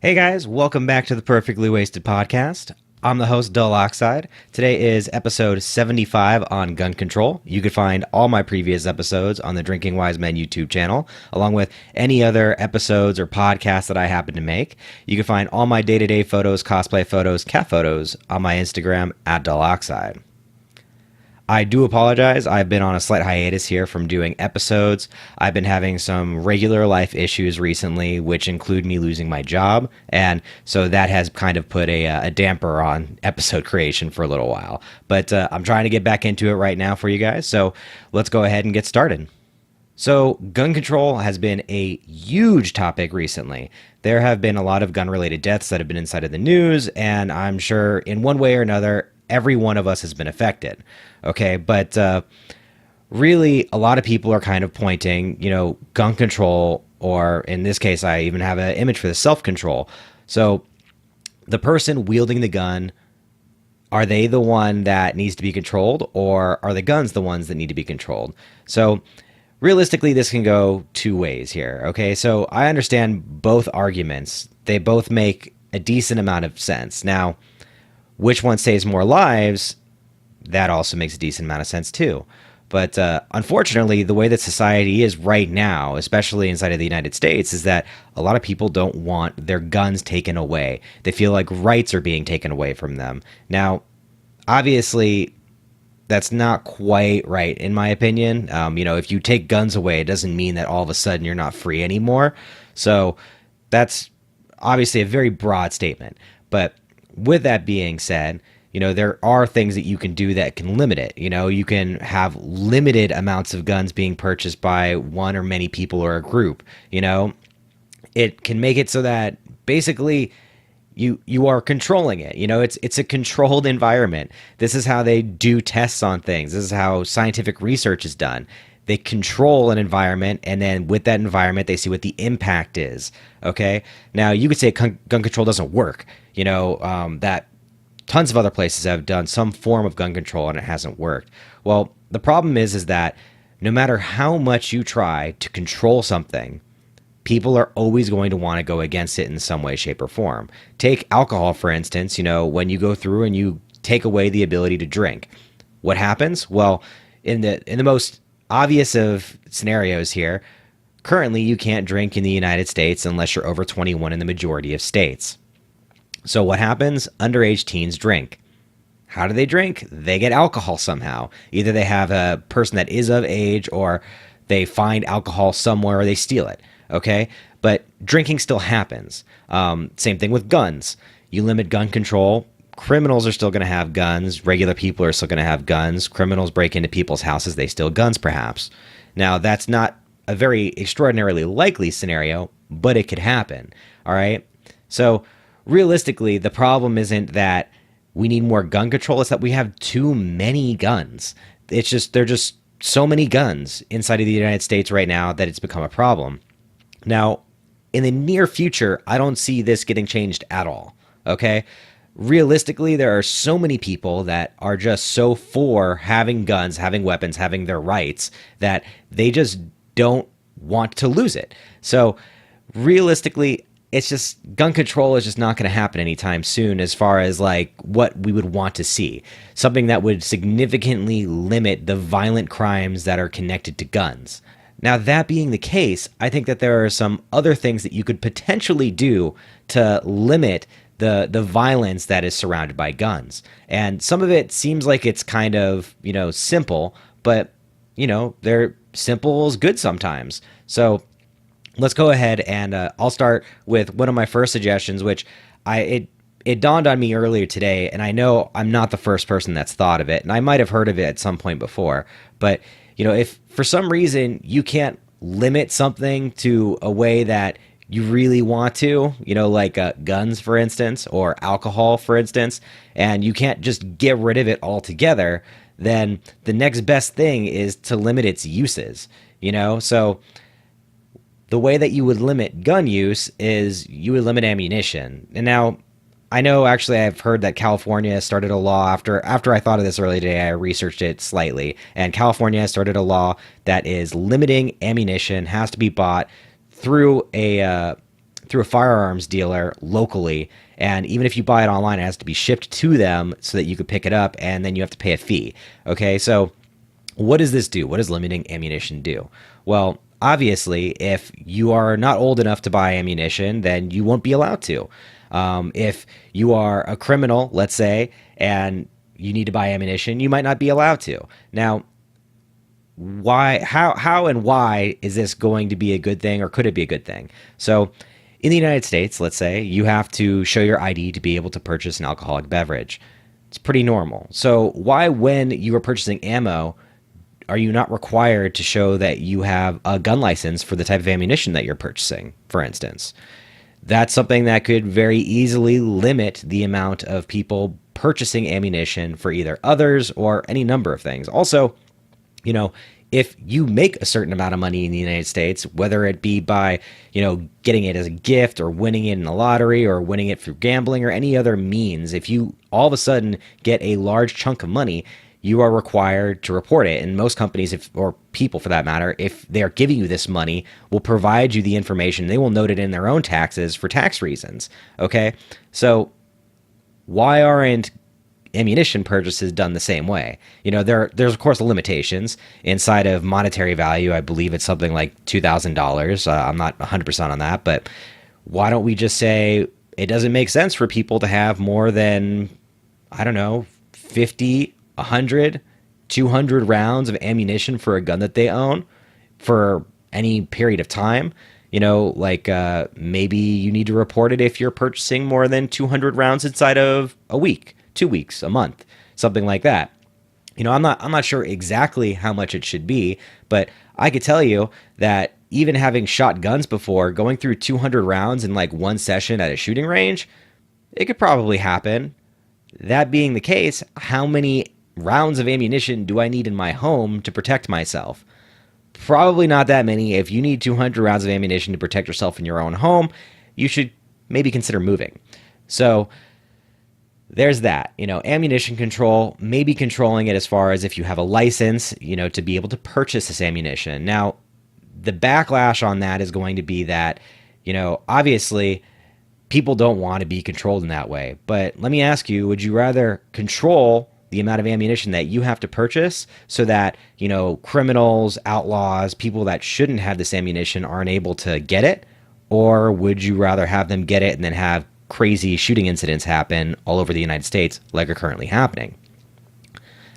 Hey guys, welcome back to the Perfectly Wasted podcast. I'm the host, DullOxide. Today is episode 75 on gun control. You can find all my previous episodes on the Drinking Wisemen YouTube channel, along with any other episodes or podcasts that I happen to make. You can find all my day-to-day photos, cosplay photos, cat photos on my Instagram at DullOxide. I do apologize. I've been on a slight hiatus here from doing episodes. I've been having some regular life issues recently, which include me losing my job. And so that has kind of put a damper on episode creation for a little while. But I'm trying to get back into it right now for you guys. So let's go ahead and get started. So, gun control has been a huge topic recently. There have been a lot of gun related deaths that have been inside of the news, and I'm sure in one way or another, every one of us has been affected. Okay, but really, a lot of people are kind of pointing, gun control, or in this case, I even have an image for the self control. So, the person wielding the gun, are they the one that needs to be controlled, or are the guns the ones that need to be controlled? So, realistically, this can go two ways here. Okay, so I understand both arguments. They both make a decent amount of sense. Now, which one saves more lives? That also makes a decent amount of sense too. But unfortunately, the way that society is right now, especially inside of the United States, is that a lot of people don't want their guns taken away. They feel like rights are being taken away from them. Now, obviously, that's not quite right, in my opinion. If you take guns away, it doesn't mean that all of a sudden you're not free anymore. So that's obviously a very broad statement. But with that being said, there are things that you can do that can limit it. You can have limited amounts of guns being purchased by one or many people or a group. It can make it so that basically you are controlling it. It's a controlled environment. This is how they do tests on things. This is how scientific research is done. They control an environment, and then with that environment, they see what the impact is. Okay. Now you could say gun control doesn't work. That tons of other places have done some form of gun control and it hasn't worked. Well, the problem is that no matter how much you try to control something, people are always going to want to go against it in some way, shape, or form. Take alcohol, for instance. When you go through and you take away the ability to drink, what happens? Well, in the most obvious of scenarios here, currently you can't drink in the United States unless you're over 21 in the majority of states. So what happens? Underage teens drink. How do they drink? They get alcohol somehow. Either they have a person that is of age, or they find alcohol somewhere, or they steal it. Okay? But drinking still happens. Same thing with guns. You limit gun control. Criminals are still going to have guns. Regular people are still going to have guns. Criminals break into people's houses. They steal guns, perhaps. Now, that's not a very extraordinarily likely scenario, but it could happen. All right? So, realistically, the problem isn't that we need more gun control. It's that we have too many guns. There are just so many guns inside of the United States right now that it's become a problem. Now, in the near future, I don't see this getting changed at all. Okay? Realistically, there are so many people that are just so for having guns, having weapons, having their rights, that they just don't want to lose it. So, realistically, it's just gun control is just not going to happen anytime soon as far as like what we would want to see. Something that would significantly limit the violent crimes that are connected to guns. Now, that being the case, I think that there are some other things that you could potentially do to limit the violence that is surrounded by guns. And some of it seems like it's kind of, simple, but, they're simple is good sometimes. So let's go ahead and I'll start with one of my first suggestions, which it dawned on me earlier today, and I know I'm not the first person that's thought of it, and I might have heard of it at some point before. But if for some reason you can't limit something to a way that you really want to, like guns, for instance, or alcohol, for instance, and you can't just get rid of it altogether, then the next best thing is to limit its uses. So the way that you would limit gun use is you would limit ammunition. And now, I know actually I've heard that California started a law after I thought of this earlier today. I researched it slightly, and California has started a law that is limiting ammunition, has to be bought through a through a firearms dealer locally. And even if you buy it online, it has to be shipped to them so that you could pick it up, and then you have to pay a fee. Okay, so what does this do? What does limiting ammunition do? Well, obviously, if you are not old enough to buy ammunition, then you won't be allowed to. If you are a criminal, let's say, and you need to buy ammunition, you might not be allowed to. Now, how and why is this going to be a good thing, or could it be a good thing? So in the United States, let's say, you have to show your ID to be able to purchase an alcoholic beverage. It's pretty normal. So why, when you are purchasing ammo, are you not required to show that you have a gun license for the type of ammunition that you're purchasing, for instance? That's something that could very easily limit the amount of people purchasing ammunition for either others or any number of things. Also, if you make a certain amount of money in the United States, whether it be by, getting it as a gift or winning it in the lottery or winning it through gambling or any other means, if you all of a sudden get a large chunk of money, you are required to report it. And most companies, or people for that matter, if they're giving you this money, will provide you the information. They will note it in their own taxes for tax reasons. Okay? So why aren't ammunition purchases done the same way? There's of course limitations inside of monetary value. I believe it's something like $2,000. I'm not 100% on that, but why don't we just say it doesn't make sense for people to have more than, 50, 100, 200 rounds of ammunition for a gun that they own for any period of time? Maybe you need to report it if you're purchasing more than 200 rounds inside of a week, 2 weeks, a month, something like that. I'm not sure exactly how much it should be, but I could tell you that even having shot guns before, going through 200 rounds in like one session at a shooting range, it could probably happen. That being the case, how many rounds of ammunition do I need in my home to protect myself? Probably not that many. If you need 200 rounds of ammunition to protect yourself in your own home, you should maybe consider moving. So there's that. Ammunition control, maybe controlling it as far as if you have a license, to be able to purchase this ammunition. Now, the backlash on that is going to be that, obviously people don't want to be controlled in that way. But let me ask you, would you rather control the amount of ammunition that you have to purchase so that, criminals, outlaws, people that shouldn't have this ammunition aren't able to get it? Or would you rather have them get it and then have crazy shooting incidents happen all over the United States like are currently happening?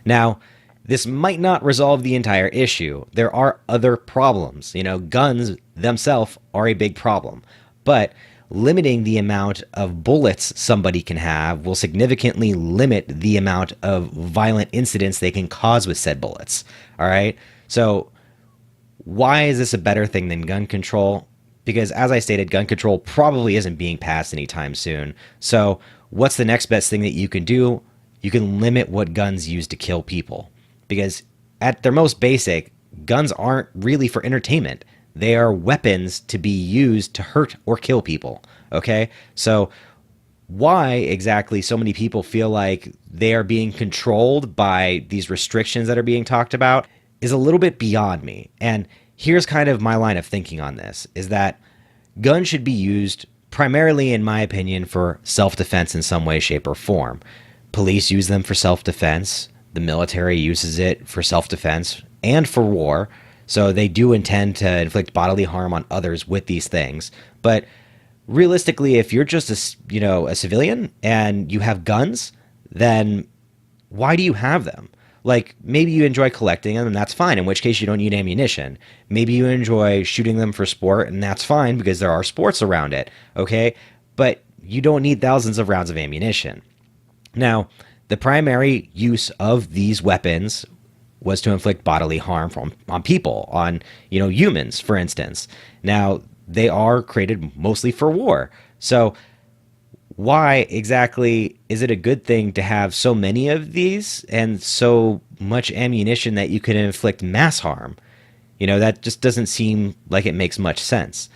Now, this might not resolve the entire issue. There are other problems. Guns themselves are a big problem. But limiting the amount of bullets somebody can have will significantly limit the amount of violent incidents they can cause with said bullets. All right? So why is this a better thing than gun control? Because as I stated, gun control probably isn't being passed anytime soon. So what's the next best thing that you can do? You can limit what guns use to kill people. Because at their most basic, guns aren't really for entertainment. They are weapons to be used to hurt or kill people. Okay? So why exactly so many people feel like they are being controlled by these restrictions that are being talked about is a little bit beyond me. And here's kind of my line of thinking on this, is that guns should be used primarily, in my opinion, for self-defense in some way, shape, or form. Police use them for self-defense. The military uses it for self-defense and for war. So they do intend to inflict bodily harm on others with these things. But realistically, if you're just a civilian and you have guns, then why do you have them? Like, maybe you enjoy collecting them, and that's fine, in which case you don't need ammunition. Maybe you enjoy shooting them for sport, and that's fine because there are sports around it, okay? But you don't need thousands of rounds of ammunition. Now, the primary use of these weapons was to inflict bodily harm on people, on humans, for instance. Now, they are created mostly for war. So why exactly is it a good thing to have so many of these and so much ammunition that you can inflict mass harm? That just doesn't seem like it makes much sense.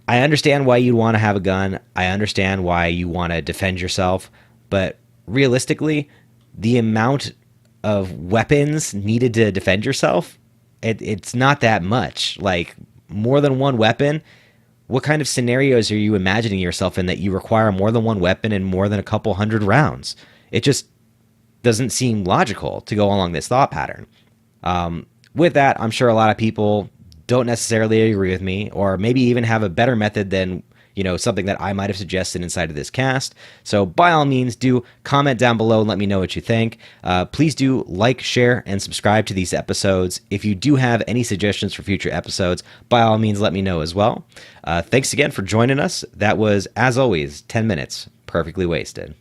I understand why you'd want to have a gun. I understand why you want to defend yourself. But realistically, the amount of weapons needed to defend yourself, it's not that much. Like, more than one weapon What kind of scenarios are you imagining yourself in that you require more than one weapon and more than a couple hundred rounds? It just doesn't seem logical to go along this thought pattern. With that, I'm sure a lot of people don't necessarily agree with me, or maybe even have a better method than, something that I might have suggested inside of this cast. So by all means, do comment down below and let me know what you think. Please do like, share, and subscribe to these episodes. If you do have any suggestions for future episodes, by all means, let me know as well. Thanks again for joining us. That was, as always, 10 minutes perfectly wasted.